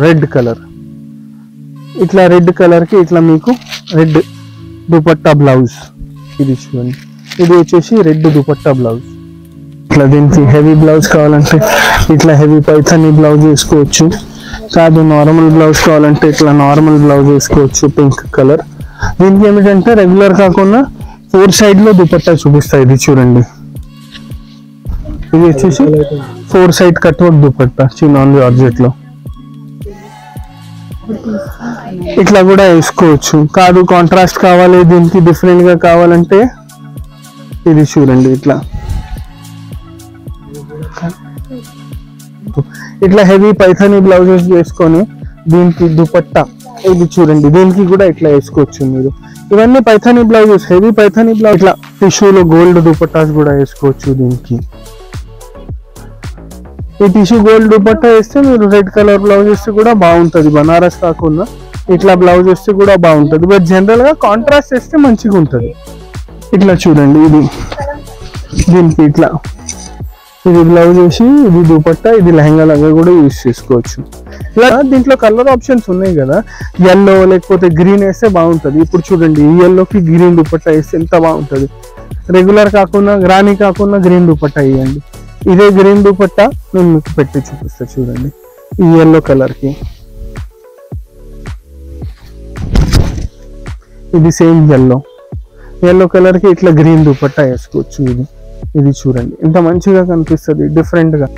Red colour ఇట్లా red colour కి ఇట్లా మీకు రెడ్ దుపట్టా బ్లౌజ్. ఇది చూడండి, ఇది వచ్చేసి రెడ్ దుపట్టా బ్లౌజ్. ఇట్లా దీనికి హెవీ బ్లౌజ్ కావాలంటే ఇట్లా హెవీ పైథానీ బ్లౌజ్ వేసుకోవచ్చు. కాదు నార్మల్ బ్లౌజ్ కావాలంటే ఇట్లా నార్మల్ బ్లౌజ్ వేసుకోవచ్చు, పింక్ కలర్. దీనికి ఏమిటంటే రెగ్యులర్ కాకుండా 4 సైడ్ లో దుపట్టా చూపిస్తాయి. ఇది చూడండి, ఇది వచ్చేసి 4 side cut work dupatta chinon georgette లో. ఇట్లా కూడా వేసుకోవచ్చు. కాదు కాంట్రాస్ట్ కావాలి, దీనికి డిఫరెంట్ గా కావాలంటే ఇది చూడండి, ఇట్లా హెవీ పైథానీ బ్లౌజెస్ వేసుకొని దీనికి దుపట్టా ఇది చూడండి, దీనికి కూడా ఇట్లా వేసుకోవచ్చు మీరు. ఇవన్నీ Paithani blouses, heavy Paithani blouse. ఇట్లా టిష్యూలో గోల్డ్ దుపట్టాస్ కూడా వేసుకోవచ్చు దీనికి. ఈ టిష్యూ గోల్డ్ దుపట్టా వేస్తే మీరు రెడ్ కలర్ బ్లౌజ్ వేస్తే కూడా బాగుంటుంది. బనారస్ కాకుండా ఇట్లా బ్లౌజ్ వేస్తే కూడా బాగుంటుంది. బట్ జనరల్ గా కాంట్రాస్ట్ వేస్తే మంచిగా ఉంటుంది. ఇట్లా చూడండి, ఇది దీనికి ఇట్లా ఇది బ్లౌజ్ వేసి ఇది దుపట్టా, ఇది లెహంగా లాగా కూడా యూజ్ చేసుకోవచ్చు. ఇలా దీంట్లో కలర్ ఆప్షన్స్ ఉన్నాయి కదా, ఎల్లో లేకపోతే గ్రీన్ వేస్తే బాగుంటుంది. ఇప్పుడు చూడండి, ఈ ఎల్లోకి గ్రీన్ దుపట్టా వేస్తే ఎంత బాగుంటుంది. రెగ్యులర్ కాకుండా రాణి కాకుండా గ్రీన్ దుపట్టా వేయండి. ఇదే గ్రీన్ దుపట్టా నేను మీకు పెట్టి చూపిస్తా చూడండి. ఈ ఎల్లో కలర్ కి ఇది సేమ్ ఎల్లో కలర్ కి ఇట్లా గ్రీన్ దుపట్టా వేసుకోవచ్చు. ఇది చూడండి ఎంత మంచిగా కనిపిస్తుంది డిఫరెంట్ గా.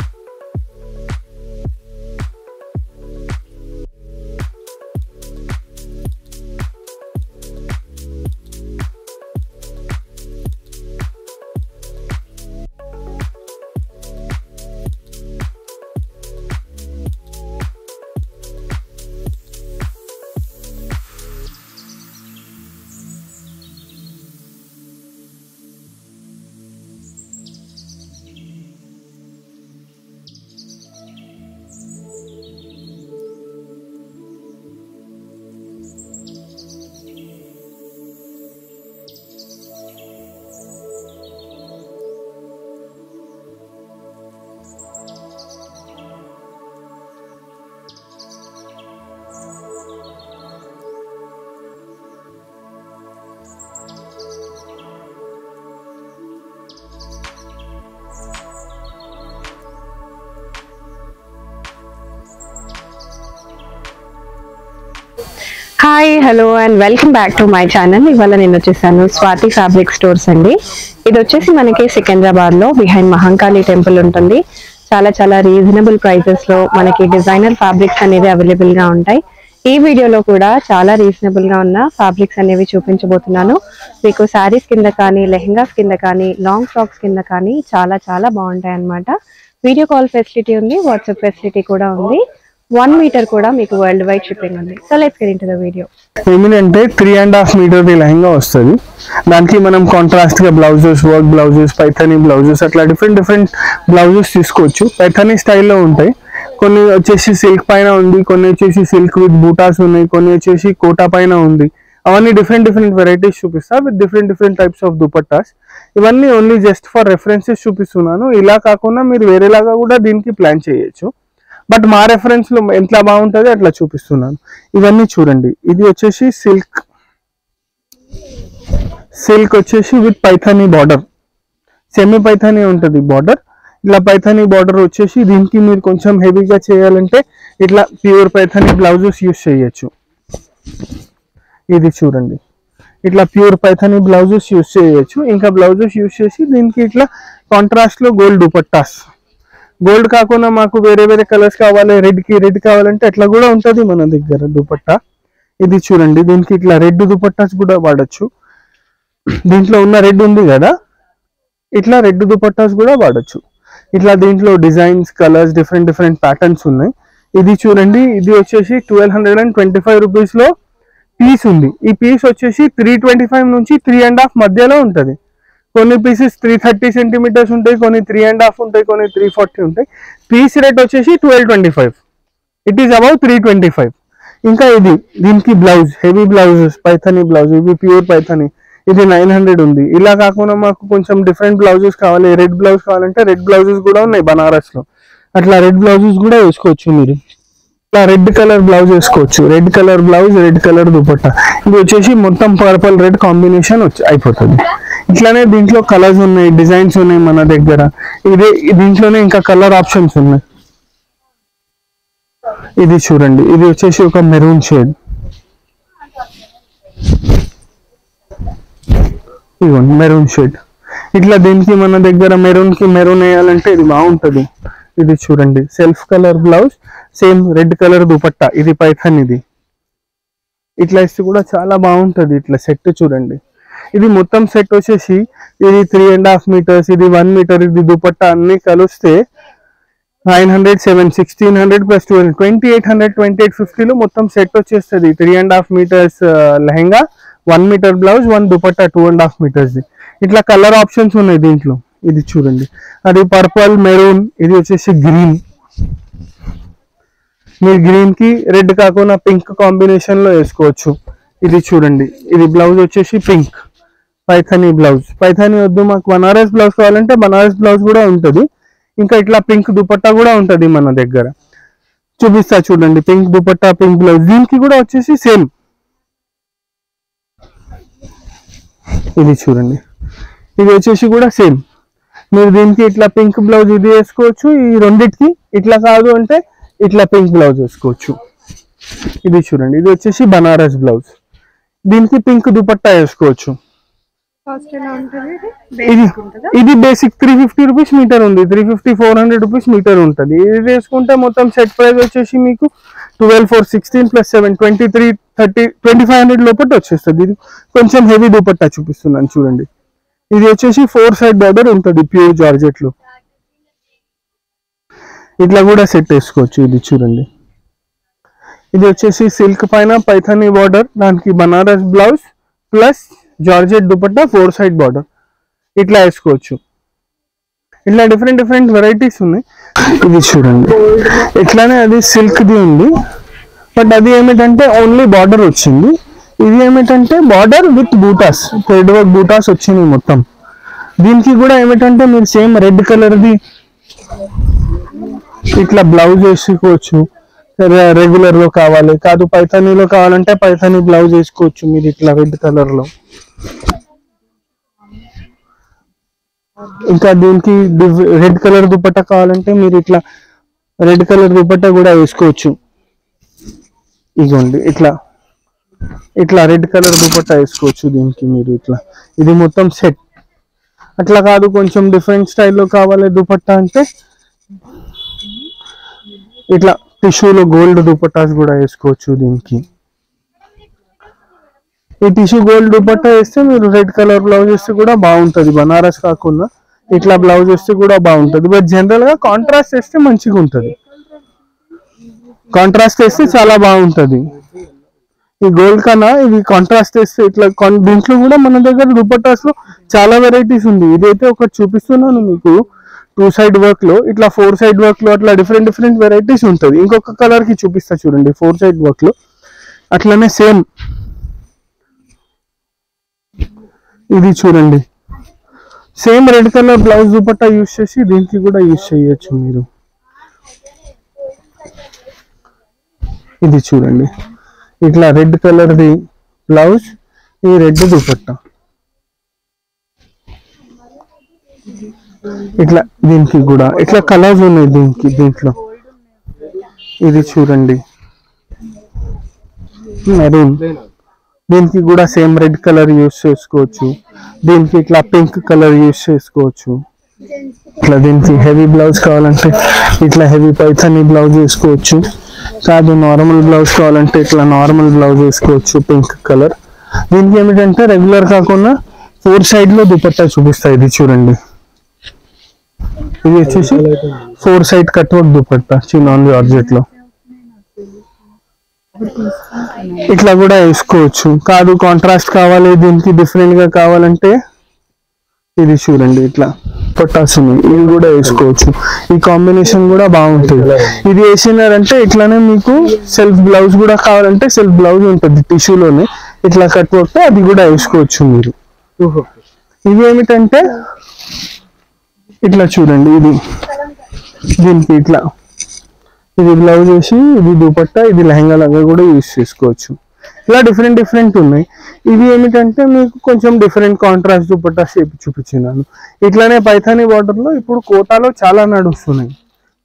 Hi hello and welcome back to my channel. ఇవాళ నేను వచ్చేసాను స్వాతి ఫ్యాబ్రిక్ స్టోర్స్ అండి. ఇది వచ్చేసి మనకి సికింద్రాబాద్ లో బిహైండ్ మహంకాళి టెంపుల్ ఉంటుంది. చాలా రీజనబుల్ ప్రైసెస్ లో మనకి డిజైనర్ ఫ్యాబ్రిక్స్ అనేవి అవైలబుల్ గా ఉంటాయి. ఈ వీడియోలో కూడా చాలా రీజనబుల్ గా ఉన్న ఫ్యాబ్రిక్స్ అనేవి చూపించబోతున్నాను. మీకు శారీస్ కింద కానీ, లెహంగాస్ కింద కానీ, లాంగ్ ఫ్రాక్స్ కింద కానీ చాలా బాగుంటాయి అన్నమాట. వీడియో కాల్ ఫెసిలిటీ ఉంది, వాట్సాప్ ఫెసిలిటీ కూడా ఉంది. 1 మీటర్ కూడా మీకు వరల్డ్ వైడ్ షిప్పింగ్ ఉంది. So let's get into the video. ఏమిటంటే 3.5 మీటర్ లెహంగా వస్తుంది. దానికి మనం కాంట్రాస్ట్ గా blouses, work blouses, Paithani blouses అట్లా డిఫరెంట్ బ్లౌజెస్ తీసుకోవచ్చు. పైథానీ స్టైల్లో ఉంటాయి. కొన్ని వచ్చేసి సిల్క్ పైన ఉంది, కొన్ని వచ్చేసి సిల్క్ విత్ బూటాస్ ఉన్నాయి, కొన్ని వచ్చేసి కోటా పైన ఉంది. అవన్నీ డిఫరెంట్ వెరైటీస్ చూపిస్తా with different types of dupattas. ఇవన్నీ ఓన్లీ జస్ట్ ఫర్ రెఫరెన్సెస్ చూపిస్తున్నాను. ఇలా కాకుండా మీరు వేరేలాగా కూడా దీనికి ప్లాన్ చేయొచ్చు. బట్ మా రెఫరెన్స్ లో ఎంత బాగుంటుంది అట్లా చూపిస్తున్నాను. ఇవన్నీ చూడండి, ఇది వచ్చేసి సిల్క్ వచ్చేసి with Paithani border, semi Paithani ఉంటుంది బార్డర్. ఇట్లా పైథానీ బార్డర్ వచ్చేసి దీనికి మీరు కొంచెం హెవీగా చేయాలంటే ఇట్లా ప్యూర్ పైథానీ బ్లౌజెస్ యూస్ చేయొచ్చు. ఇది చూడండి, ఇట్లా ప్యూర్ పైథానీ బ్లౌజెస్ యూస్ చేయొచ్చు. ఇంకా బ్లౌజెస్ యూస్ చేసి దీనికి ఇట్లా కాంట్రాస్ట్ లో గోల్డ్ దుపట్టాస్, గోల్డ్ కాకుండా మాకు వేరే కలర్స్ కావాలి, రెడ్ కావాలంటే అట్లా కూడా ఉంటుంది మన దగ్గర దుపట్టా. ఇది చూడండి, దీనికి ఇట్లా రెడ్ దుపట్టాస్ కూడా వాడచ్చు. దీంట్లో ఉన్న రెడ్ ఉంది కదా, ఇట్లా రెడ్ దుపట్టాస్ కూడా వాడచ్చు. ఇట్లా దీంట్లో డిజైన్స్, కలర్స్, డిఫరెంట్ ప్యాటర్న్స్ ఉన్నాయి. ఇది చూడండి, ఇది వచ్చేసి 1225 రూపీస్ లో పీస్ ఉంది. ఈ పీస్ వచ్చేసి 325 నుంచి 3.5 మధ్యలో ఉంటుంది. కొన్ని పీసెస్ 330 సెంటీమీటర్స్ ఉంటాయి, కొన్ని 3.5 ఉంటాయి, కొన్ని 340 ఉంటాయి. పీస్ రేట్ వచ్చేసి 1225. It is above 325. ఇంకా దీనికి blouse, heavy blouses, Paithani blouse, ఇవి ప్యూర్ పైథానీ, ఇది 900 ఉంది. ఇలా కాకుండా మాకు కొంచెం డిఫరెంట్ బ్లౌజెస్ కావాలి, రెడ్ బ్లౌజ్ కావాలంటే రెడ్ బ్లౌజెస్ కూడా ఉన్నాయి బనారస్ లో. అట్లా రెడ్ బ్లౌజెస్ కూడా వేసుకోవచ్చు మీరు. ఇట్లా రెడ్ కలర్ బ్లౌజ్ వేసుకోవచ్చు, red colour blouse, red colour dupatta. ఇది వచ్చేసి మొత్తం పర్పుల్ రెడ్ కాంబినేషన్ అయిపోతుంది. ఇట్లానే దీంట్లో కలర్స్ ఉన్నాయి, డిజైన్స్ ఉన్నాయి మన దగ్గర. దీంట్లోనే ఇంకా కలర్ ఆప్షన్స్ ఉన్నాయి. ఇది చూడండి, ఇది వచ్చేసి ఒక మెరూన్ షేడ్. ఇదిగోండి మెరూన్ షేడ్. ఇట్లా దీనికి మన దగ్గర మెరూన్ కి మెరూన్ వేయాలంటే ఇది బాగుంటది. ఇది చూడండి, self colour blouse, same red colour dupatta. ఇది పైథాన్. ఇది ఇట్లా ఇస్తే కూడా చాలా బాగుంటది. ఇట్లా సెట్ చూడండి, ఇది మొత్తం సెట్ వచ్చేసి ఇది 3.5 meters, ఇది 1 meter, ఇది దుపట్టా అన్ని కలిస్తే 900, 1600 plus 12, 2800, 2850 లో మొత్తం సెట్ వచ్చేస్తుంది. 3.5 meters lehenga, 1 meter blouse, 1 dupatta 2.5 meters. ఇట్లా కలర్ ఆప్షన్స్ ఉన్నాయి దీంట్లో. ఇది చూడండి, అది పర్పుల్, మెరూన్, ఇది వచ్చేసి గ్రీన్. మీరు గ్రీన్ కి రెడ్ కాకుండా పింక్ కాంబినేషన్ లో వేసుకోవచ్చు. ఇది చూడండి, ఇది బ్లౌజ్ వచ్చేసి పింక్, పైథానీ బ్లౌజ్. పైథానీ వద్దు మాకు బనారస్ బ్లౌజ్ కావాలంటే బనారస్ బ్లౌజ్ కూడా ఉంటుంది. ఇంకా ఇట్లా పింక్ దుపట్టా కూడా ఉంటుంది మన దగ్గర. చూపిస్తా చూడండి, పింక్ దుపట్టా, పింక్ బ్లౌజ్. దీనికి కూడా వచ్చేసి సేమ్. ఇది చూడండి, ఇది వచ్చేసి కూడా సేమ్. మీరు దీనికి ఇట్లా పింక్ బ్లౌజ్ ఇది వేసుకోవచ్చు. ఈ రెండిటికి ఇట్లా కాదు అంటే ఇట్లా పింక్ బ్లౌజ్ వేసుకోవచ్చు. ఇది చూడండి, ఇది వచ్చేసి బనారస్ బ్లౌజ్. దీనికి పింక్ దుపట్టా వేసుకోవచ్చు. ఇది బేసిక్ 350 రూపీస్ మీటర్ ఉంది. 350, 400 రూపీస్ మీటర్ ఉంటుంది. ఇది వేసుకుంటే మొత్తం సెట్ ప్రైస్ వచ్చేసి మీకు 12, 4, 16 plus 7, 23, 30, 2500 లోపల వచ్చేస్తుంది. ఇది కొంచెం హెవీ దుపట్టా చూపిస్తున్నాను చూడండి. ఇది వచ్చేసి 4 side బార్డర్ ఉంటుంది ప్యూర్ జార్జెట్ లో. ఇట్లా కూడా సెట్ వేసుకోవచ్చు. ఇది చూడండి, ఇది వచ్చేసి సిల్క్ పైన పైథానీ బార్డర్, దానికి Banaras blouse plus georgette dupatta, 4 side border. ఇట్లా వేసుకోవచ్చు. ఇట్లా డిఫరెంట్ వెరైటీస్ ఉన్నాయి. ఇది చూడండి, ఇట్లానే అది సిల్క్ ది ఉంది, బట్ అది ఏమిటంటే ఓన్లీ బార్డర్ వచ్చింది. ఇది ఏమిటంటే border with buttas, thread work buttas వచ్చినాయి మొత్తం. దీనికి కూడా ఏమిటంటే మీరు సేమ్ రెడ్ కలర్ ది ఇట్లా బ్లౌజ్ వేసుకోవచ్చు. రెగ్యులర్ లో కావాలి కాదు, పైథానీలో కావాలంటే పైథానీ బ్లౌజ్ వేసుకోవచ్చు మీరు ఇట్లా రెడ్ కలర్ లో. ఇంకా దీనికి రెడ్ కలర్ దుపట్టా కావాలంటే మీరు ఇట్లా రెడ్ కలర్ దుపట్టా కూడా వేసుకోవచ్చు. ఇదిగోండి, ఇట్లా రెడ్ కలర్ దుపట్టా వేసుకోవచ్చు దీనికి మీరు ఇట్లా. ఇది మొత్తం సెట్. అట్లా కాదు కొంచెం డిఫరెంట్ స్టైల్లో కావాలి దుపట్టా అంటే ఇట్లా టిష్యూలో గోల్డ్ దుపట్టాస్ కూడా వేసుకోవచ్చు దీనికి. ఈ టిష్యూ గోల్డ్ దుపట్టా వేస్తే మీరు రెడ్ కలర్ బ్లౌజ్ వేస్తే కూడా బాగుంటుంది. బనారస్ కాకుండా ఇట్లా బ్లౌజ్ వేస్తే కూడా బాగుంటుంది. బట్ జనరల్ గా కాంట్రాస్ట్ వేస్తే మంచిగా ఉంటుంది. కాంట్రాస్ట్ వేస్తే చాలా బాగుంటుంది. ఈ గోల్డ్ కన్నా ఇది కాంట్రాస్ట్ వేస్తే ఇట్లా దీంట్లో కూడా మన దగ్గర దుపట్టాస్ లో చాలా వెరైటీస్ ఉంది. ఇదైతే ఒకటి చూపిస్తున్నాను మీకు 2 side వర్క్ లో. ఇట్లా 4 side వర్క్ లో అట్లా డిఫరెంట్ వెరైటీస్ ఉంటుంది. ఇంకొక కలర్ కి చూపిస్తా చూడండి 4 side వర్క్ లో. అట్లనే సేమ్ ఇది చూడండి, same red colour blouse dupatta use చేసి దీనికి కూడా యూజ్ చేయొచ్చు మీరు. ఇది చూడండి, ఇట్లా రెడ్ కలర్ ది బ్లౌజ్, ఈ రెడ్ దుపట్టా. ఇట్లా దీనికి కూడా ఇట్లా కలర్స్ ఉన్నాయి దీంట్లో. ఇది చూడండి మెరూన్, దీనికి కూడా సేమ్ రెడ్ కలర్ యూజ్ చేసుకోవచ్చు. దీనికి ఇట్లా పింక్ కలర్ యూజ్ చేసుకోవచ్చు. ఇట్లా దీనికి హెవీ బ్లౌజ్ కావాలంటే ఇట్లా హెవీ పైథానీ బ్లౌజ్ వేసుకోవచ్చు. కాదు నార్మల్ బ్లౌజ్ కావాలంటే ఇట్లా నార్మల్ బ్లౌజ్ వేసుకోవచ్చు పింక్ కలర్. దీనికి ఏమిటంటే రెగ్యులర్ కాకుండా 4 side లో దుపట్టా చూపిస్తాయి. ఇది చూడండి, ఇది వచ్చేసి 4 side cut work dupatta chinon georgette లో. ఇట్లా కూడా వేసుకోవచ్చు. కాదు కాంట్రాస్ట్ కావాలి దీనికి డిఫరెంట్ గా కావాలంటే ఇది చూడండి, ఇట్లా పట్టాస్ ఇవి కూడా వేసుకోవచ్చు. ఈ కాంబినేషన్ కూడా బాగుంటుంది. ఇది వేసినారంటే ఇట్లానే మీకు సెల్ఫ్ బ్లౌజ్ కూడా కావాలంటే సెల్ఫ్ బ్లౌజ్ ఉంటుంది టిష్యూలోనే. ఇట్లా కట్ వర్క్ అది కూడా వేసుకోవచ్చు మీరు. ఇది ఏమిటంటే ఇట్లా చూడండి, ఇది దీనికి ఇట్లా ఇది బ్లౌజ్ వేసి, ఇది దుపట్టా, ఇది లెహంగా లాగా కూడా యూజ్ చేసుకోవచ్చు. ఇలా డిఫరెంట్ డిఫరెంట్ ఉన్నాయి. ఇది ఏమిటంటే మీకు కొంచెం డిఫరెంట్ కాంట్రాస్ట్ దుపట్టా షేప్ చూపించినాను. ఇట్లానే పైథానీ బార్డర్ లో ఇప్పుడు కోటాలో చాలా నడుస్తున్నాయి,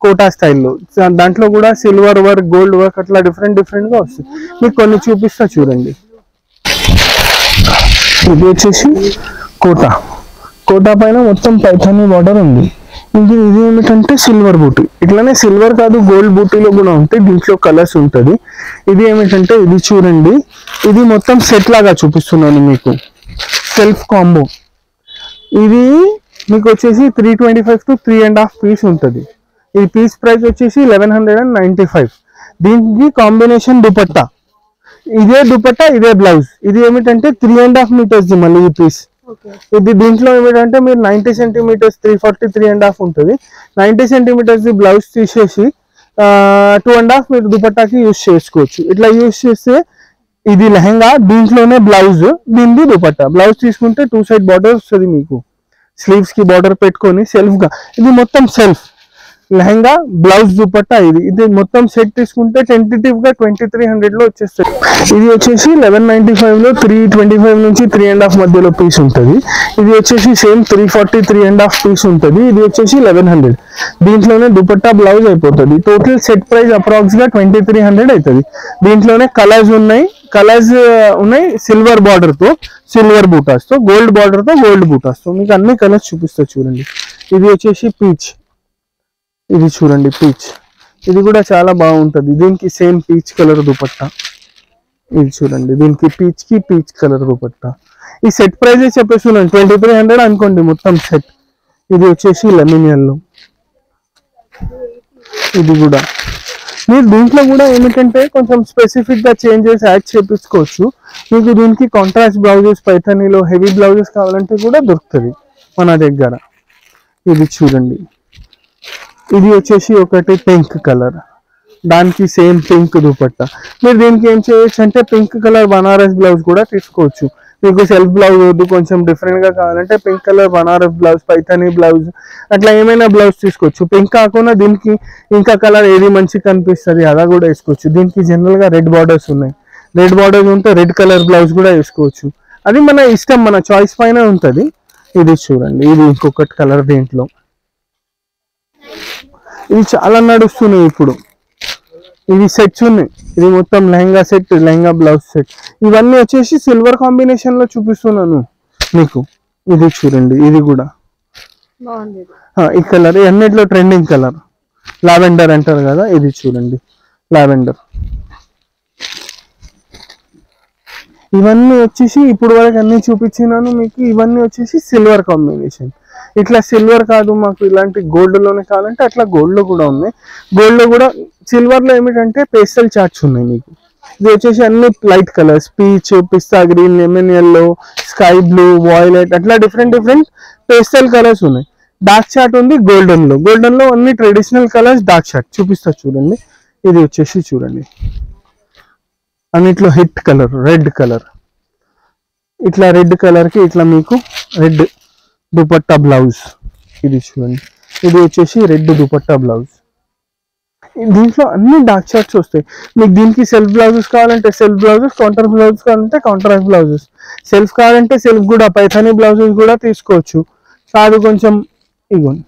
కోటా స్టైల్లో. దాంట్లో కూడా సిల్వర్ వర్క్, గోల్డ్ వర్క్ అట్లా డిఫరెంట్ డిఫరెంట్ గా వస్తుంది. మీకు కొన్ని చూపిస్తా చూడండి. ఇది వచ్చేసి కోటా, కోటా పైన మొత్తం పైథానీ బార్డర్ ఉంది. ఇది ఏమిటంటే సిల్వర్ బూటీ. ఇట్లానే సిల్వర్ కాదు, గోల్డ్ బూటీలో కూడా ఉంటాయి. దీంట్లో కలర్స్ ఉంటుంది. ఇది ఏమిటంటే ఇది చూడండి, ఇది మొత్తం సెట్ లాగా చూపిస్తున్నాను మీకు, సెల్ఫ్ కాంబో. ఇది మీకు వచ్చేసి 325 to 3.5 పీస్ ఉంటుంది. ఈ పీస్ ప్రైస్ వచ్చేసి 1195. దీనికి కాంబినేషన్ దుపట్టా, ఇదే దుపట్టా, ఇదే బ్లౌజ్. ఇది ఏమిటంటే 3.5 మీటర్స్ మళ్ళీ ఈ పీస్. ఇది దీంట్లో ఏమిటంటే మీరు 90 సెంటీమీటర్స్ 340 3.5 ఉంటుంది. 90 సెంటీమీటర్స్ బ్లౌజ్ తీసేసి 2.5 మీరు దుపట్టాకి యూజ్ చేసుకోవచ్చు. ఇట్లా యూజ్ చేస్తే ఇది లెహంగా, దీంట్లోనే బ్లౌజ్, దీనిది దుపట్టా. బ్లౌజ్ తీసుకుంటే 2 సైడ్ బార్డర్ వస్తుంది మీకు, స్లీవ్స్ కి బార్డర్ పెట్టుకొని సెల్ఫ్ గా. ఇది మొత్తం సెల్ఫ్ లెహంగా, బ్లౌజ్, దుపట్టా. ఇది మొత్తం సెట్ తీసుకుంటే టెంటేటివ్ గా 2300 లో వచ్చేస్తుంది. ఇది వచ్చేసి 1195 లో 325 నుంచి 3.5 మధ్యలో పీస్ ఉంటుంది. ఇది వచ్చేసి సేమ్ 340 3.5 పీస్ ఉంటుంది. ఇది వచ్చేసి 1100. దీంట్లోనే దుపట్టా, బ్లౌజ్ అయిపోతుంది. టోటల్ సెట్ ప్రైస్ అప్రాక్స్ గా 2300 అవుతుంది. దీంట్లోనే కలర్స్ ఉన్నాయి, సిల్వర్ బార్డర్ తో, సిల్వర్ బూటాస్ తో, గోల్డ్ బార్డర్ తో, గోల్డ్ బూటాస్ తో. మీకు అన్ని కలర్స్ చూపిస్తా చూడండి. ఇది వచ్చేసి పీచ్, ఇది చూడండి పీచ్. ఇది కూడా చాలా బాగుంటది. దీనికి సేమ్ పీచ్ కలర్ దుపట్టా. ఇది చూడండి, దీనికి పీచ్ కి పీచ్ కలర్ దుపట్టా. ఈ సెట్ ప్రైస్ చెప్పేస్తున్నాను 2300 అనుకోండి మొత్తం సెట్. ఇది వచ్చేసి లెమన్ yellow. ఇది కూడా మీరు దీంట్లో కూడా ఏమిటంటే కొంచెం స్పెసిఫిక్ గా చేంజెస్ యాడ్ చేయించుకోవచ్చు. మీకు దీనికి కాంట్రాస్ట్ బ్లౌజెస్, పైథానీలో హెవీ బ్లౌజెస్ కావాలంటే కూడా దొరుకుతుంది మన దగ్గర. ఇది చూడండి, ఇది వచ్చేసి ఒకటి పింక్ కలర్, దానికి సేమ్ పింక్ దుపట్టా. మీరు దీనికి ఏం చేయొచ్చు అంటే పింక్ కలర్ బనారస్ బ్లౌజ్ కూడా తీసుకోవచ్చు. మీకు సెల్ఫ్ బ్లౌజ్ వద్దు, కొంచెం డిఫరెంట్ గా కావాలంటే pink colour Banaras blouse, Paithani blouse అట్లా ఏమైనా బ్లౌజ్ తీసుకోవచ్చు. పింక్ కాకుండా దీనికి ఇంకా కలర్ ఏది మంచి కనిపిస్తుంది అలా కూడా వేసుకోవచ్చు. దీనికి జనరల్ గా రెడ్ బార్డర్స్ ఉన్నాయి, రెడ్ బార్డర్స్ ఉంటే రెడ్ కలర్ బ్లౌజ్ కూడా వేసుకోవచ్చు. అది మన ఇష్టం, మన చాయిస్ పైన ఉంటుంది. ఇది చూడండి, ఇది ఇంకొకటి కలర్. దీంట్లో ఇది చాలా నడుస్తున్నాయి ఇప్పుడు. ఇవి సెట్స్ ఉన్నాయి. ఇది మొత్తం lehenga set, lehenga blouse set. ఇవన్నీ వచ్చేసి సిల్వర్ కాంబినేషన్ లో చూపిస్తున్నాను మీకు. ఇది చూడండి, ఇది కూడా ఈ కలర్ అన్నిట్లో ట్రెండింగ్ కలర్, లావెండర్ అంటారు కదా. ఇది చూడండి లావెండర్. ఇవన్నీ వచ్చేసి ఇప్పుడు వరకు అన్ని చూపించినాను మీకు. ఇవన్నీ వచ్చేసి సిల్వర్ కాంబినేషన్. ఇట్లా సిల్వర్ కాదు మాకు ఇలాంటి గోల్డ్ లోనే కావాలంటే అట్లా గోల్డ్ లో కూడా ఉన్నాయి. గోల్డ్ లో కూడా సిల్వర్ లో ఏమిటంటే పేస్టల్ చార్ట్స్ ఉన్నాయి మీకు. ఇది వచ్చేసి అన్ని light colours, peach, pista green, lemon yellow, sky blue, violet అట్లా డిఫరెంట్ డిఫరెంట్ పేస్టల్ కలర్స్ ఉన్నాయి. డార్క్ చార్ట్ ఉంది గోల్డెన్ లో. గోల్డెన్ లో అన్ని ట్రెడిషనల్ కలర్స్, డార్క్ చార్ట్ చూపిస్తా చూడండి. ఇది వచ్చేసి చూడండి అన్నిట్లో హిట్ కలర్ రెడ్ కలర్. ఇట్లా రెడ్ కలర్ కి ఇట్లా మీకు రెడ్ దుపట్టా బ్లౌజ్. ఇది చూడండి, ఇది వచ్చేసి రెడ్ దుపట్టా బ్లౌజ్. దీంట్లో అన్ని డార్క్ షార్ట్స్ వస్తాయి మీకు. దీనికి సెల్ఫ్ బ్లౌజెస్ కావాలంటే సెల్ఫ్ బ్లౌజెస్, కౌంటర్ బ్లౌజెస్ కావాలంటే కౌంటరాక్ట్ బ్లౌజెస్. సెల్ఫ్ కావాలంటే సెల్ఫ్ కూడా, పైథానీ బ్లౌజెస్ కూడా తీసుకోవచ్చు. కాదు కొంచెం ఇగోండి,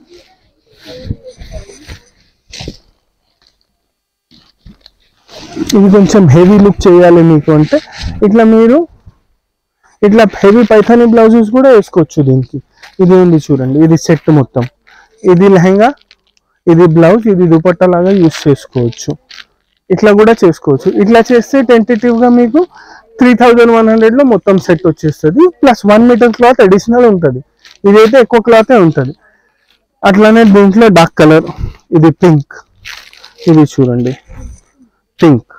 ఇది కొంచెం హెవీ లుక్ చేయాలి మీకు అంటే ఇట్లా మీరు ఇట్లా హెవీ పైథానీ బ్లౌజెస్ కూడా వేసుకోవచ్చు దీనికి. ఇది ఉంది చూడండి, ఇది సెట్ మొత్తం. ఇది లెహంగా, ఇది బ్లౌజ్, ఇది దుపట్టా లాగా యూస్ చేసుకోవచ్చు. ఇట్లా కూడా చేసుకోవచ్చు. ఇట్లా చేస్తే టెంటేటివ్ గా మీకు 3100 లో మొత్తం సెట్ వచ్చేస్తుంది. ప్లస్ 1 మీటర్ క్లాత్ అడిషనల్ ఉంటుంది. ఇదైతే ఎక్కువ క్లాతే ఉంటుంది. అట్లానే దీంట్లో డార్క్ కలర్, ఇది పింక్. ఇది చూడండి పింక్,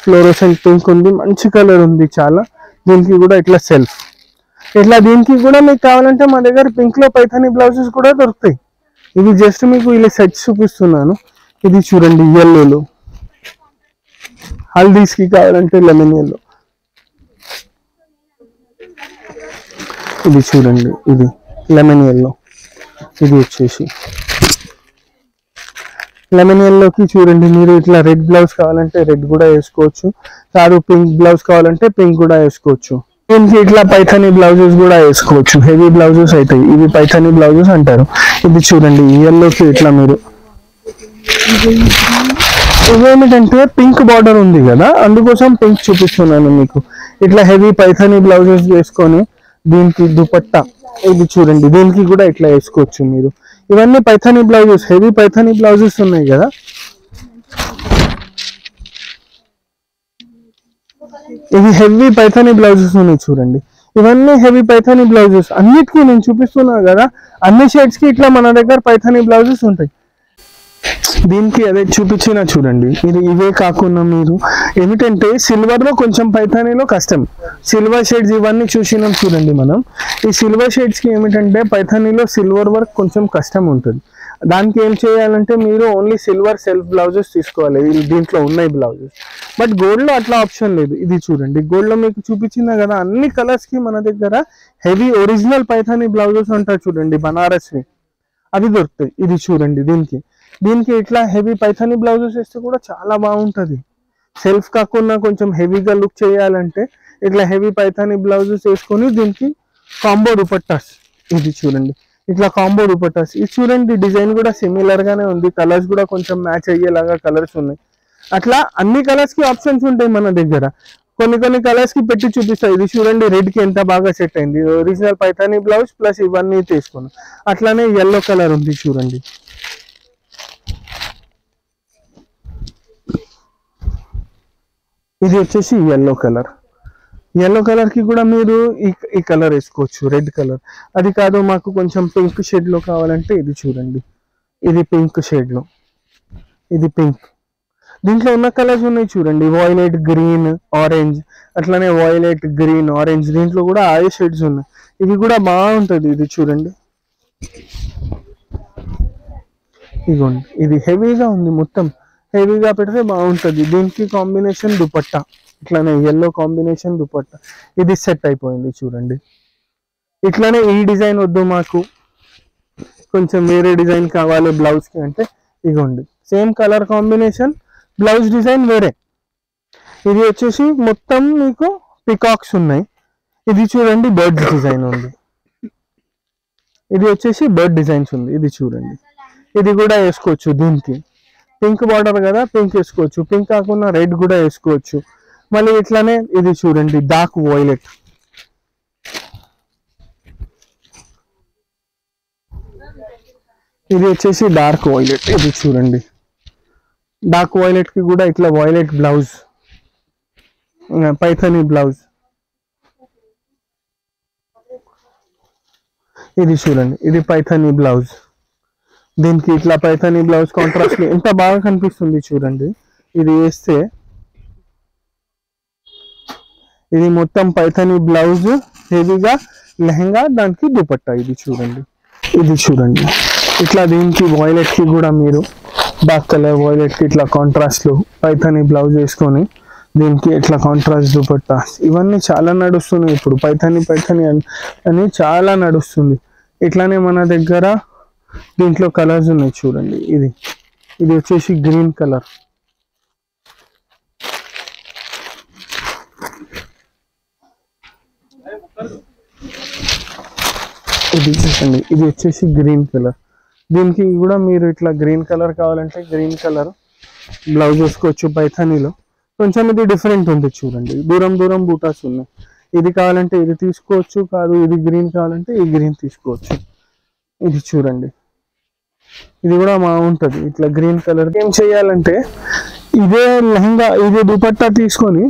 ఫ్లోరోసెంట్ పింక్ ఉంది, మంచి కలర్ ఉంది చాలా. దీనికి కూడా ఇట్లా సెల్ఫ్. ఇట్లా దీనికి కూడా మీకు కావాలంటే మా దగ్గర పింక్ లో పైథానీ బ్లౌజెస్ కూడా దొరుకుతాయి. ఇది జస్ట్ మీకు ఇలా సెట్ చూపిస్తున్నాను. ఇది చూడండి yellow, హల్దీస్ కి కావాలంటే లెమన్ yellow. ఇది చూడండి, ఇది లెమన్ yellow. ఇది వచ్చేసి లెమన్ ఎల్లోకి చూడండి మీరు ఇట్లా రెడ్ బ్లౌజ్ కావాలంటే రెడ్ కూడా వేసుకోవచ్చు, కాదు పింక్ బ్లౌజ్ కావాలంటే పింక్ కూడా వేసుకోవచ్చు. దీనికి ఇట్లా పైథానీ బ్లౌజెస్ కూడా వేసుకోవచ్చు, హెవీ బ్లౌజెస్ అవుతాయి, ఇవి పైథానీ బ్లౌజెస్ అంటారు. ఇది చూడండి ఎల్లోకి ఇట్లా మీరు, ఇవేమిటంటే పింక్ బార్డర్ ఉంది కదా అందుకోసం పింక్ చూపిస్తున్నాను మీకు. ఇట్లా హెవీ పైథానీ బ్లౌజెస్ వేసుకొని దీనికి దుపట్టా ఇది చూడండి, దీనికి కూడా ఇట్లా వేసుకోవచ్చు మీరు. ఇవన్నీ Paithani blouses, heavy Paithani blouses ఉన్నాయి కదా. ఇవి హెవీ పైథానీ బ్లౌజెస్ ఉన్నాయి చూడండి, ఇవన్నీ హెవీ పైథానీ బ్లౌజెస్. అన్నిటికీ నేను చూపిస్తున్నా కదా, అన్ని షేడ్స్ కి ఇట్లా మన దగ్గర పైథానీ బ్లౌజెస్ ఉంటాయి. దీనికి అదే చూపించిన చూడండి, ఇది ఇవే కాకుండా మీరు ఏమిటంటే సిల్వర్ లో కొంచెం పైథానీలో కష్టం, సిల్వర్ షేడ్స్ ఇవన్నీ చూసినాం చూడండి మనం. ఈ సిల్వర్ షేడ్స్ కి ఏమిటంటే పైథానీలో సిల్వర్ వర్క్ కొంచెం కష్టం ఉంటుంది. దానికి ఏం చేయాలంటే మీరు ఓన్లీ సిల్వర్ సెల్ఫ్ బ్లౌజెస్ తీసుకోవాలి, దీంట్లో ఉన్నాయి బ్లౌజెస్. బట్ గోల్డ్ లో అట్లా ఆప్షన్ లేదు. ఇది చూడండి గోల్డ్ లో మీకు చూపించిన కదా అన్ని కలర్స్ కి మన దగ్గర హెవీ ఒరిజినల్ పైథానీ బ్లౌజెస్ ఉంటాయి చూడండి, బనారస్ వి అవి దొరుకుతాయి. ఇది చూడండి దీనికి ఇట్లా హెవీ పైథానీ బ్లౌజెస్ వేస్తే కూడా చాలా బాగుంటది. సెల్ఫ్ కాకుండా కొంచెం హెవీగా లుక్ చేయాలంటే ఇట్లా హెవీ పైథానీ బ్లౌజెస్ వేసుకొని దీనికి కాంబో దుపట్టాస్. ఇది చూడండి ఇట్లా కాంబో దుపట్టాస్. ఇది చూడండి డిజైన్ కూడా సిమిలర్ గానే ఉంది, కలర్స్ కూడా కొంచెం మ్యాచ్ అయ్యేలాగా కలర్స్ ఉన్నాయి. అట్లా అన్ని కలర్స్ కి ఆప్షన్స్ ఉంటాయి మన దగ్గర. కొన్ని కలర్స్ కి పెట్టి చూపిస్తాయి. ఇది చూడండి రెడ్ కి ఎంత బాగా సెట్ అయింది, ఒరిజినల్ పైథానీ బ్లౌజ్ ప్లస్ ఇవన్నీ తీసుకున్నాం. అట్లానే ఎల్లో కలర్ ఉంది చూడండి, ఇది వచ్చేసి ఎల్లో కలర్. ఎల్లో కలర్ కి కూడా మీరు ఈ కలర్ వేసుకోవచ్చు, రెడ్ కలర్. అది కాదు మాకు కొంచెం పింక్ షేడ్ లో కావాలంటే ఇది చూడండి, ఇది పింక్ షేడ్ లో, ఇది పింక్. దీంట్లో ఉన్న కలర్స్ ఉన్నాయి చూడండి, వాయిలెట్ గ్రీన్ ఆరెంజ్, అట్లానే వాయిలెట్ గ్రీన్ ఆరెంజ్, దీంట్లో కూడా ఆ షేడ్స్ ఉన్నాయి. ఇది కూడా బాగుంటది. ఇది చూడండి ఇదిగోండి, ఇది హెవీగా ఉంది, మొత్తం హెవీగా పెడితే బాగుంటది. దీనికి కాంబినేషన్ దుపట్టా ఇట్లానే ఎల్లో కాంబినేషన్ దుపట్టా, ఇది సెట్ అయిపోయింది చూడండి. ఇట్లానే ఈ డిజైన్ వద్దు మాకు, కొంచెం వేరే డిజైన్ కావాలి బ్లౌజ్ కి అంటే ఇదిగోండి same colour combination, blouse design వేరే. ఇది వచ్చేసి మొత్తం మీకు పికాక్స్ ఉన్నాయి. ఇది చూడండి బర్డ్ డిజైన్ ఉంది, ఇది వచ్చేసి బర్డ్ డిజైన్స్ ఉంది. ఇది చూడండి ఇది కూడా వేసుకోవచ్చు. దీనికి పింక్ బార్డర్ కదా పింక్ వేసుకోవచ్చు, పింక్ కాకుండా రెడ్ కూడా వేసుకోవచ్చు. మళ్ళీ ఇట్లానే ఇది చూడండి డార్క్ వైలెట్, ఇది వచ్చేసి డార్క్ వైలెట్. ఇది చూడండి డార్క్ వైలెట్ కి కూడా ఇట్లా వైలెట్ బ్లౌజ్, పైథానీ బ్లౌజ్. ఇది చూడండి ఇది పైథానీ బ్లౌజ్, దీనికి ఇట్లా పైథానీ బ్లౌజ్ కాంట్రాస్ట్ ఎంత బాగా కనిపిస్తుంది చూడండి. ఇది వేస్తే ఇది మొత్తం పైథానీ బ్లౌజ్, హెవీగా లెహంగా, దానికి దుపట్టా. ఇది చూడండి ఇట్లా దీనికి వాయిలెట్ కి కూడా మీరు డార్క్ కలర్ వాయిలెట్ కి ఇట్లా కాంట్రాస్ట్ లో పైథానీ బ్లౌజ్ వేసుకొని దీనికి ఇట్లా కాంట్రాస్ట్ దుపట్టా. ఇవన్నీ చాలా నడుస్తున్నాయి ఇప్పుడు, పైథానీ అని చాలా నడుస్తుంది. ఇట్లానే మన దగ్గర దీంట్లో కలర్స్ ఉన్నాయి చూడండి. ఇది వచ్చేసి గ్రీన్ కలర్, ఇది చూడండి ఇది వచ్చేసి గ్రీన్ కలర్. దీనికి కూడా మీరు ఇట్లా గ్రీన్ కలర్ కావాలంటే గ్రీన్ కలర్ బ్లౌజ్ వేసుకోవచ్చు పైథానీలో. కొంచెం ఇది డిఫరెంట్ ఉంది చూడండి, దూరం బూటాస్ ఉన్నాయి. ఇది కావాలంటే ఇది తీసుకోవచ్చు, కాదు ఇది గ్రీన్ కావాలంటే ఈ గ్రీన్ తీసుకోవచ్చు. ఇది చూడండి ఇది కూడా బాగుంటది ఇట్లా గ్రీన్ కలర్. ఏం చేయాలంటే ఇదే లెహంగా ఇదే దుపట్టా తీసుకొని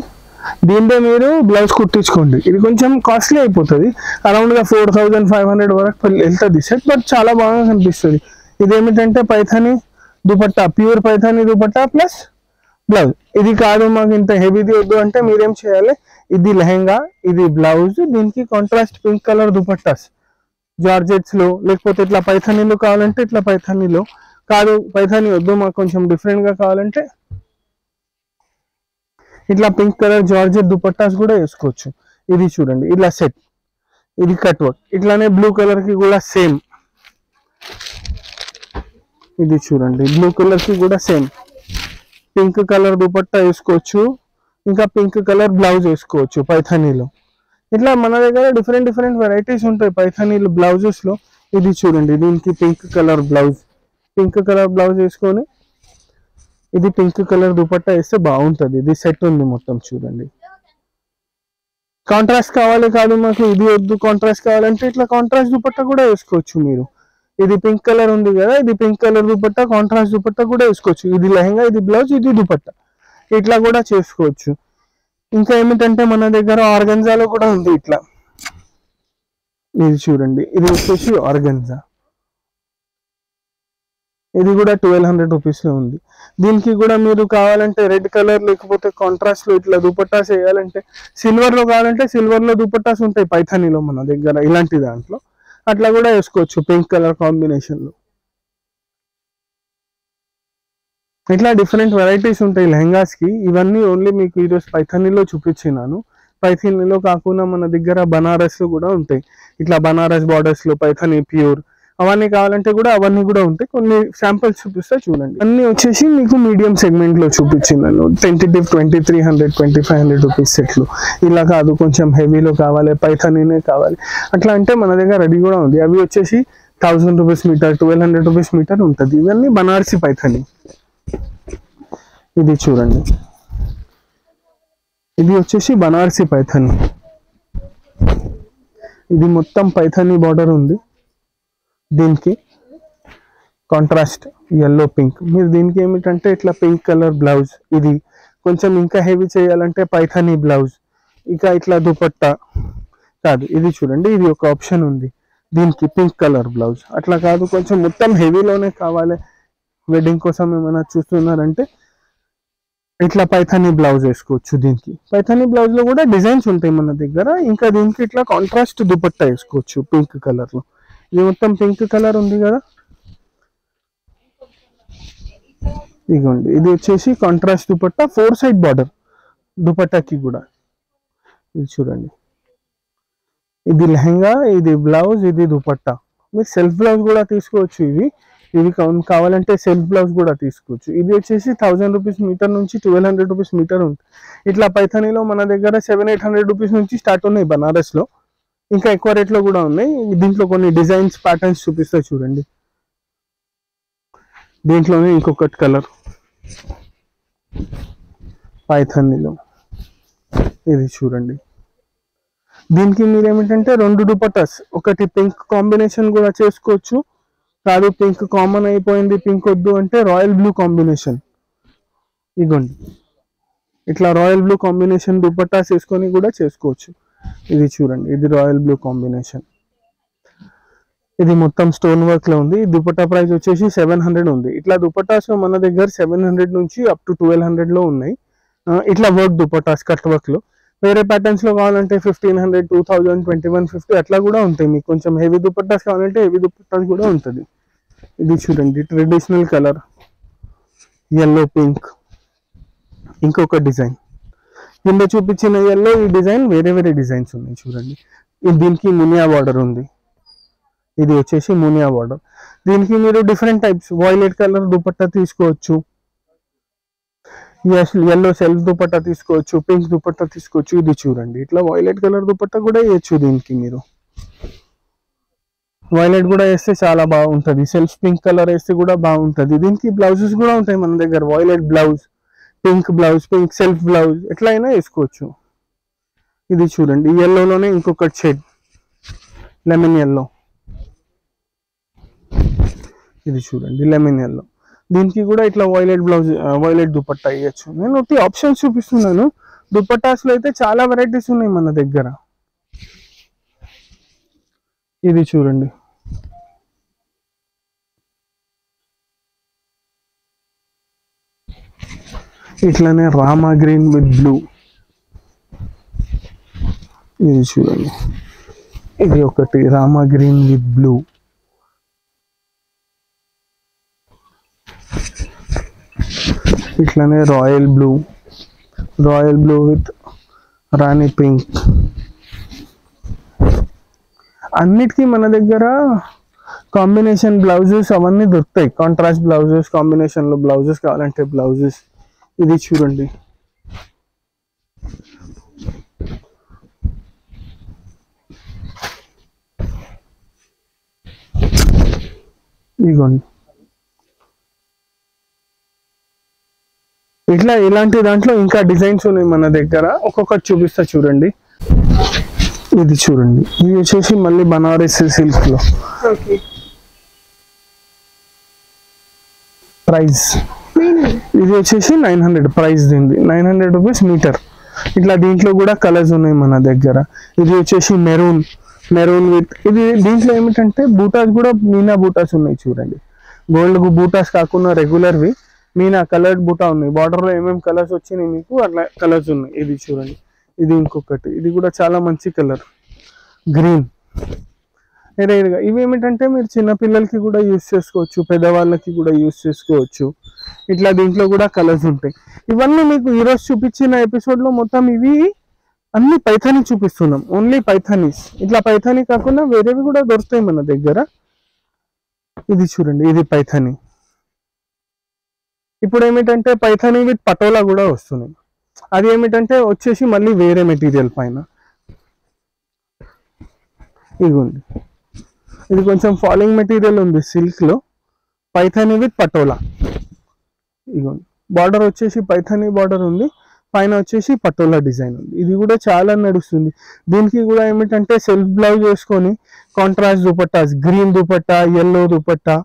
దీంట్లో మీరు బ్లౌజ్ కుట్టించుకోండి. ఇది కొంచెం కాస్ట్లీ అయిపోతుంది, అరౌండ్ గా 4500 వరకు వెళ్తుంది సెట్, బట్ చాలా బాగా కనిపిస్తుంది. ఇదేమిటంటే Paithani dupatta, pure Paithani dupatta plus blouse. ఇది కాదు మాకు ఇంత హెవీది వద్దు అంటే మీరేం చేయాలి, ఇది లెహంగా ఇది బ్లౌజ్, దీనికి contrast pink colour dupattas georgettes లో, లేకపోతే ఇట్లా పైథానీలో కావాలంటే ఇట్లా పైథానీలో, కాదు పైథానీ వద్దు మాకు కొంచెం డిఫరెంట్ గా కావాలంటే ఇట్లా పింక్ కలర్ జార్జెట్ దుపట్టాస్ కూడా వేసుకోవచ్చు. ఇది చూడండి ఇట్లా సెట్, ఇది కట్ వర్క్. ఇట్లానే బ్లూ కలర్ కి కూడా సేమ్ ఇది చూడండి బ్లూ కలర్ కి కూడా సేమ్ పింక్ కలర్ దుపట్టా వేసుకోవచ్చు, ఇంకా పింక్ కలర్ బ్లౌజ్ వేసుకోవచ్చు పైథానీలో. ఇట్లా మన దగ్గర డిఫరెంట్ డిఫరెంట్ వెరైటీస్ ఉంటాయి పైథానీలు బ్లౌజెస్ లో. ఇది చూడండి దీనికి పింక్ కలర్ బ్లౌజ్ వేసుకొని ఇది పింక్ కలర్ దుపట్టా వేస్తే బాగుంటది. ఇది సెట్ ఉంది మొత్తం చూడండి. కాంట్రాస్ట్ కావాలి కాదు మాకు ఇది వద్దు కాంట్రాస్ట్ కావాలంటే ఇట్లా కాంట్రాస్ట్ దుపట్టా కూడా వేసుకోవచ్చు మీరు. ఇది పింక్ కలర్ ఉంది కదా, ఇది pink colour dupatta contrast dupatta కూడా వేసుకోవచ్చు. ఇది లెహంగా, ఇది బ్లౌజ్, ఇది దుపట్టా, ఇట్లా కూడా చేసుకోవచ్చు. ఇంకా ఏమిటంటే మన దగ్గర ఆర్గన్జాలో కూడా ఉంది ఇట్లా. ఇది చూడండి ఇది వచ్చేసి ఆర్గన్జా, ఇది కూడా 1200 రూపీస్ లో ఉంది. దీనికి కూడా మీరు కావాలంటే రెడ్ కలర్ లేకపోతే కాంట్రాస్ట్ లో ఇట్లా దుపట్టాస్ వేయాలంటే, సిల్వర్ లో కావాలంటే సిల్వర్ లో దుపట్టాస్ ఉంటాయి పైథానీలో మన దగ్గర ఇలాంటి దాంట్లో, అట్లా కూడా వేసుకోవచ్చు పింక్ కలర్ కాంబినేషన్ లో. ఇట్లా డిఫరెంట్ వెరైటీస్ ఉంటాయి లెహంగాస్ కి. ఇవన్నీ ఓన్లీ మీకు ఈరోజు పైథానీలో చూపించినాను. పైథానీలో కాకుండా మన దగ్గర బనారస్ లో కూడా ఉంటాయి. ఇట్లా బనారస్ బార్డర్స్ లో పైథానీ ప్యూర్ అవన్నీ కావాలంటే కూడా అవన్నీ కూడా ఉంటాయి. కొన్ని శాంపిల్స్ చూపిస్తే చూడండి. అన్ని వచ్చేసి మీకు మీడియం సెగ్మెంట్ లో చూపించినాను. టెంటేటివ్ 2300 2500 రూపీస్ సెట్లు. ఇలా కాదు కొంచెం హెవీలో కావాలి పైథానీనే కావాలి అట్లా అంటే మన దగ్గర రెడీ కూడా ఉంది. అవి వచ్చేసి 1000 రూపీస్ మీటర్, 1200 రూపీస్ మీటర్ ఉంటుంది. ఇవన్నీ బనారసి పైథానీ. ఇది చూడండి ఇది వచ్చేసి బనారసి పైథానీ. ఇది మొత్తం పైథానీ బార్డర్ ఉంది. దీనికి కాంట్రాస్ట్ ఎల్లో పింక్. మీరు దీనికి ఏమిటంటే ఇట్లా పింక్ కలర్ బ్లౌజ్, ఇది కొంచెం ఇంకా హెవీ చేయాలంటే పైథానీ బ్లౌజ్, ఇంకా ఇట్లా దుపట్టా కాదు. ఇది చూడండి ఇది ఒక ఆప్షన్ ఉంది, దీనికి పింక్ కలర్ బ్లౌజ్. అట్లా కాదు కొంచెం మొత్తం హెవీలోనే కావాలి వెడ్డింగ్ కోసం ఏమైనా చూస్తున్నారంటే ఇట్లా పైథానీ బ్లౌజ్ వేసుకోవచ్చు. దీనికి పైథానీ బ్లౌజ్ లో కూడా డిజైన్స్ ఉంటాయి మన దగ్గర. ఇంకా దీనికి ఇట్లా కాంట్రాస్ట్ దుపట్టా వేసుకోవచ్చు పింక్ కలర్ లో. ఇది మొత్తం పింక్ కలర్ ఉంది కదా, ఇదిగోండి ఇది వచ్చేసి కాంట్రాస్ట్ దుపట్టా 4 సైడ్ బార్డర్ దుపట్టాకి కూడా. ఇది చూడండి ఇది లెహంగా, ఇది బ్లౌజ్, ఇది దుపట్టా. మీరు సెల్ఫ్ బ్లౌజ్ కూడా తీసుకోవచ్చు. ఇవి కావాలంటే సెల్ఫ్ బ్లౌజ్ కూడా తీసుకోవచ్చు. ఇది వచ్చేసి 1000 రూపీస్ మీటర్ నుంచి 1200 రూపీస్ మీటర్ ఉంటుంది. ఇట్లా పైథానీలో మన దగ్గర 700-800 రూపీస్ నుంచి స్టార్ట్ ఉన్నాయి బనారస్ లో. ఇంకా ఎక్కువ రేట్లో కూడా ఉన్నాయి. దీంట్లో కొన్ని డిజైన్స్ ప్యాటర్న్స్ చూపిస్తా చూడండి. దీంట్లోనే ఇంకొకటి కలర్ పైథానీలో, ఇది చూడండి. దీనికి మీరు ఏమిటంటే 2 దుపట్టాస్, ఒకటి పింక్ కాంబినేషన్ కూడా చేసుకోవచ్చు. కాదు పింక్ కామన్ అయిపోయింది పింక్ వద్దు అంటే రాయల్ బ్లూ కాంబినేషన్. ఇదిగోండి ఇట్లా రాయల్ బ్లూ కాంబినేషన్ దుపట్టాస్ వేసుకొని కూడా చేసుకోవచ్చు. ఇది చూడండి ఇది రాయల్ బ్లూ కాంబినేషన్. ఇది మొత్తం స్టోన్ వర్క్ లో ఉంది. దుపట్టా ప్రైస్ వచ్చేసి 700 ఉంది. ఇట్లా దుపట్టాస్ మన దగ్గర 700 నుంచి అప్ టు 1200 లో ఉన్నాయి. ఇట్లా వర్క్ దుపట్టాస్ కట్ వర్క్ లో. వేరే ప్యాటర్న్స్ లో కావాలంటే 1500, 2000, 2150 అట్లా కూడా ఉంటాయి. మీకు కొంచెం హెవీ దుపట్టాస్ కావాలంటే హెవీ దుపట్టాస్ కూడా ఉంటుంది. ఇది చూడండి ట్రెడిషనల్ కలర్ ఎల్లో పింక్. ఇంకొక డిజైన్ కింద చూపించిన ఎల్లో, ఈ డిజైన్ వేరే వేరే డిజైన్స్ ఉన్నాయి చూడండి. దీనికి మునియా బార్డర్ ఉంది. ఇది వచ్చేసి మునియా బార్డర్. దీనికి మీరు different types violet colour dupatta తీసుకోవచ్చు, ఎల్లో సెల్ఫ్ దుపట్టా తీసుకోవచ్చు, పింక్ దుపట్టా తీసుకోవచ్చు. ఇది చూడండి ఇట్లా వైలెట్ కలర్ దుపట్టా కూడా వేయచ్చు. దీనికి మీరు వైలెట్ కూడా వేస్తే చాలా బాగుంటుంది, సెల్ఫ్ పింక్ కలర్ వేస్తే కూడా బాగుంటుంది. దీనికి బ్లౌజెస్ కూడా ఉంటాయి మన దగ్గర. Violet blouse, pink blouse, pink self blouse ఎట్లా అయినా వేసుకోవచ్చు. ఇది చూడండి ఎల్లోలోనే ఇంకొక షేడ్ లెమన్ ఎల్లో. ఇది చూడండి లెమన్ ఎల్లో. దీనికి కూడా ఇట్లా వైలెట్ బ్లౌజ్, వైలెట్ దుపట్టా వేయచ్చు. నేను ఒకటి ఆప్షన్స్ చూపిస్తున్నాను. దుపట్టాస్ లో అయితే చాలా వెరైటీస్ ఉన్నాయి మన దగ్గర. ఇది చూడండి ఇట్లానే రామా గ్రీన్ విత్ బ్లూ. ఇది చూడండి ఇది ఒకటి రామా గ్రీన్ విత్ బ్లూ. ఇట్లానే royal blue with Rani pink. అన్నిటికీ మన దగ్గర కాంబినేషన్ బ్లౌజెస్ అవన్నీ దొరుకుతాయి. కాంట్రాస్ట్ బ్లౌజెస్, కాంబినేషన్ లో బ్లౌజెస్ కావాలంటే బ్లౌజెస్. ఇది చూడండి, ఇదిగోండి. ఇట్లా ఇలాంటి దాంట్లో ఇంకా డిజైన్స్ ఉన్నాయి మన దగ్గర. ఒక్కొక్కటి చూపిస్తా చూడండి. ఇది చూడండి, ఇది వచ్చేసి మళ్ళీ బనారస్ సిల్క్ లో. ప్రైస్ ఇది వచ్చేసి 900 ప్రైస్. దీనిది 900 రూపీస్ మీటర్. ఇట్లా దీంట్లో కూడా కలర్స్ ఉన్నాయి మన దగ్గర. ఇది వచ్చేసి మెరూన్ విత్ ఇది. దీంట్లో ఏమిటంటే బూటాస్ కూడా మీనా బూటాస్ ఉన్నాయి చూడండి. గోల్డ్ బూటాస్ కాకుండా రెగ్యులర్వి మీనా కలర్డ్ బూటా ఉన్నాయి. బార్డర్ లో ఏమేమి కలర్స్ వచ్చినాయి మీకు అట్లా కలర్స్ ఉన్నాయి. ఇది చూడండి, ఇది ఇంకొకటి. ఇది కూడా చాలా మంచి కలర్, గ్రీన్. ఇవి ఏమిటంటే మీరు చిన్నపిల్లలకి కూడా యూస్ చేసుకోవచ్చు, పెద్దవాళ్ళకి కూడా యూస్ చేసుకోవచ్చు. ఇట్లా దీంట్లో కూడా కలర్స్ ఉంటాయి. ఇవన్నీ మీకు ఈరోజు చూపించిన ఎపిసోడ్ లో మొత్తం ఇవి అన్ని పైథానీ చూపిస్తున్నాం, ఓన్లీ పైథానీస్. ఇట్లా పైథానీ కాకుండా వేరేవి కూడా దొరుకుతాయి మన దగ్గర. ఇది చూడండి, ఇది పైథానీ. ఇప్పుడు ఏమిటంటే పైథానీ విత్ పటోలా కూడా వస్తున్నాయి. అది ఏమిటంటే వచ్చేసి మళ్ళీ వేరే మెటీరియల్ పైన. ఇదిగోండి, ఇది కొంచెం ఫాలింగ్ మెటీరియల్ ఉంది సిల్క్ లో, పైథానీ విత్ పటోలా. ఇదిగోండి, బార్డర్ వచ్చేసి పైథానీ బార్డర్ ఉంది, పైన వచ్చేసి పటోలా డిజైన్ ఉంది. ఇది కూడా చాలా నడుస్తుంది. దీనికి కూడా ఏమిటంటే సెల్ఫ్ బ్లౌజ్ వేసుకొని contrast dupattas, green dupatta, yellow dupatta,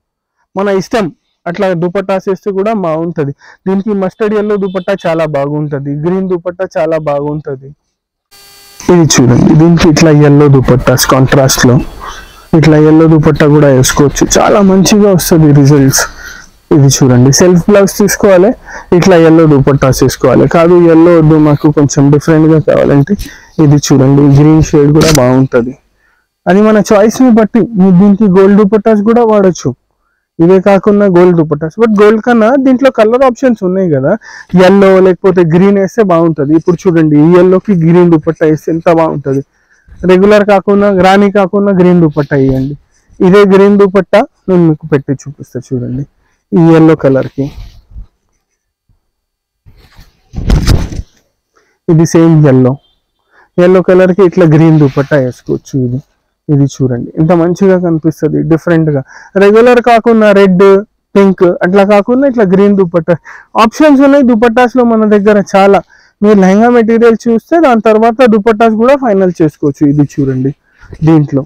మన ఇష్టం అట్లా దుపట్టాస్ వేస్తే కూడా బాగుంటుంది. దీనికి మస్టర్డ్ ఎల్లో దుపట్టా చాలా బాగుంటుంది, గ్రీన్ దుపట్టా చాలా బాగుంటుంది. ఇది చూడండి, దీనికి ఇట్లా ఎల్లో దుపట్టాస్ కాంట్రాస్ట్ లో, ఇట్లా ఎల్లో దుపట్టా కూడా వేసుకోవచ్చు, చాలా మంచిగా వస్తుంది రిజల్ట్స్. ఇది చూడండి, సెల్ఫ్ బ్లౌజ్ తీసుకోవాలి, ఇట్లా ఎల్లో దుపట్టాస్ వేసుకోవాలి. కాదు ఎల్లో వద్దు మాకు కొంచెం డిఫరెంట్ గా కావాలంటే ఇది చూడండి, గ్రీన్ షేడ్ కూడా బాగుంటుంది. అది మన చాయిస్ ని బట్టి. దీనికి గోల్డ్ దుపట్టాస్ కూడా వాడచ్చు, ఇవే కాకుండా గోల్డ్ దుపట్టాస్. బట్ గోల్డ్ కన్నా దీంట్లో కలర్ ఆప్షన్స్ ఉన్నాయి కదా, ఎల్లో లేకపోతే గ్రీన్ వేస్తే బాగుంటుంది. ఇప్పుడు చూడండి, ఈ ఎల్లోకి గ్రీన్ దుపట్టా వేస్తే ఎంత బాగుంటుంది. రెగ్యులర్ కాకుండా రాణి కాకుండా గ్రీన్ దుపట్టా వేయండి. ఇదే గ్రీన్ దుపట్టా నేను మీకు పెట్టి చూపిస్తా చూడండి. ఈ ఎల్లో కలర్ కి ఇది సేమ్ ఎల్లో కలర్ కి ఇట్లా గ్రీన్ దుపట్టా వేసుకోవచ్చు. ఇది చూడండి ఎంత మంచిగా కనిపిస్తుంది, డిఫరెంట్ గా. రెగ్యులర్ కాకుండా రెడ్, పింక్ అట్లా కాకుండా ఇట్లా గ్రీన్ దుపట్టా ఆప్షన్స్ ఉన్నాయి దుపట్టాస్ లో మన దగ్గర చాలా. మీరు లెహంగా మెటీరియల్ చూస్తే దాని తర్వాత దుపట్టాస్ కూడా ఫైనల్ చేసుకోవచ్చు. ఇది చూడండి, దీంట్లో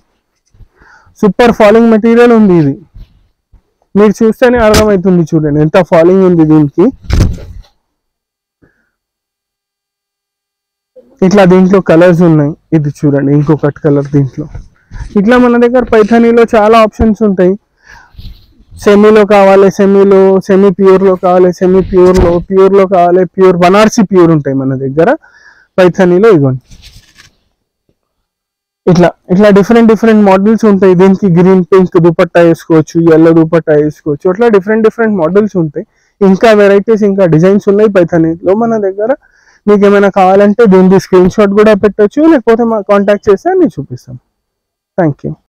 సూపర్ ఫాలింగ్ మెటీరియల్ ఉంది. ఇది మీరు చూస్తేనే అర్థమవుతుంది, చూడండి ఎంత ఫాలింగ్ ఉంది దీనికి. ఇట్లా దీంట్లో కలర్స్ ఉన్నాయి. ఇది చూడండి, ఇంకొకటి కలర్ దీంట్లో. ఇట్లా మన దగ్గర పైథానీలో చాలా ఆప్షన్స్ ఉంటాయి. సెమీలో కావాలి, సెమీ ప్యూర్ లో కావాలి, ప్యూర్ లో కావాలి, ప్యూర్ బనారసి ప్యూర్ ఉంటాయి మన దగ్గర పైథానీలో. ఇవ్వండి, ఇట్లా డిఫరెంట్ మోడల్స్ ఉంటాయి. దీనికి గ్రీన్, పింక్ దుపట్టా వేసుకోవచ్చు, ఎల్లో దుపట్టా వేసుకోవచ్చు. అట్లా డిఫరెంట్ మోడల్స్ ఉంటాయి. ఇంకా వెరైటీస్, ఇంకా డిజైన్స్ ఉన్నాయి పైథానీలో మన దగ్గర. మీకు ఏమైనా కావాలంటే దీనికి స్క్రీన్ షాట్ కూడా పెట్టచ్చు, లేకపోతే మా కాంటాక్ట్ చేస్తే నేను చూపిస్తాను. Thank you.